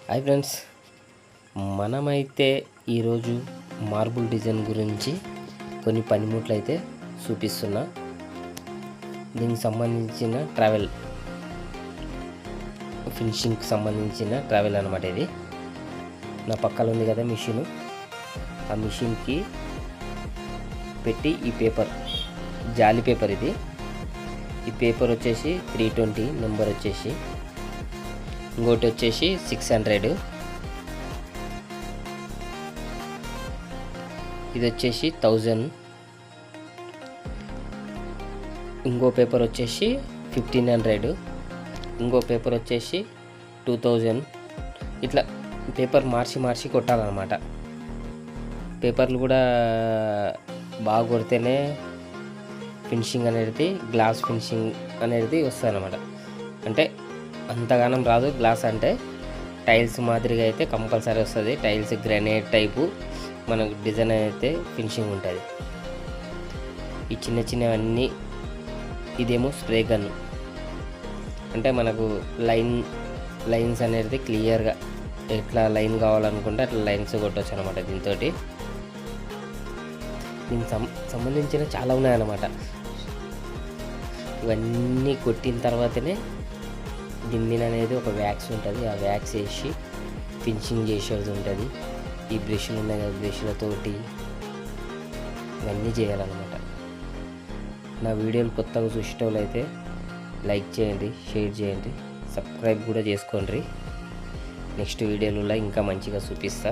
Hi friends, మనమైతే ఈరోజు marble design గురించి కొన్ని పనిముట్లు అయితే చూపిస్తున్నా. దీనికి సంబంధించిన ట్రావెల్ ఫినిషింగ్కి సంబంధించిన ట్రావెల్ అనమాట. ఇది నా పక్కన ఉంది కదా మిషను, ఆ మిషన్కి పెట్టి ఈ పేపర్ జాలి పేపర్ ఇది. ఈ పేపర్ వచ్చేసి 320 నెంబర్ వచ్చేసి, ఇంకోటి వచ్చేసి 600, ఇది వచ్చేసి 1000, ఇంకో పేపర్ వచ్చేసి 1500, ఇంకో పేపర్ వచ్చేసి 2000. ఇట్లా పేపర్ మార్చి కొట్టాలన్నమాట. పేపర్లు కూడా బాగా కొడితేనే ఫినిషింగ్ అనేది, గ్లాస్ ఫినిషింగ్ అనేది వస్తుంది అన్నమాట. అంటే అంతగానం రాదు. గ్లాస్ అంటే టైల్స్ మాదిరిగా అయితే కంపల్సరీ వస్తుంది. టైల్స్ గ్రానైట్ టైపు మనకు డిజైన్ అయితే ఫినిషింగ్ ఉంటుంది. ఈ చిన్నవన్నీ, ఇదేమో స్ప్రే గన్, అంటే మనకు లైన్స్ అనేది క్లియర్గా ఎట్లా లైన్ కావాలనుకుంటే అట్లా లైన్స్ కొట్టవచ్చు అనమాట. దీనికి సంబంధించిన చాలా ఉన్నాయన్నమాట. ఇవన్నీ కొట్టిన తర్వాతనే దీని మీద అనేది ఒక వ్యాక్స్ ఉంటుంది. ఆ వ్యాక్స్ వేసి ఫినిషింగ్ చేసేది ఉంటుంది. ఈ బ్రష్లు ఉన్నాయి కదా, బ్రష్లతోటి ఇవన్నీ చేయాలన్నమాట. నా వీడియోలు కొత్తగా చూసేటోళ్ళు అయితే లైక్ చేయండి, షేర్ చేయండి, సబ్స్క్రైబ్ కూడా చేసుకోండి. నెక్స్ట్ వీడియోలలో ఇంకా మంచిగా చూపిస్తా.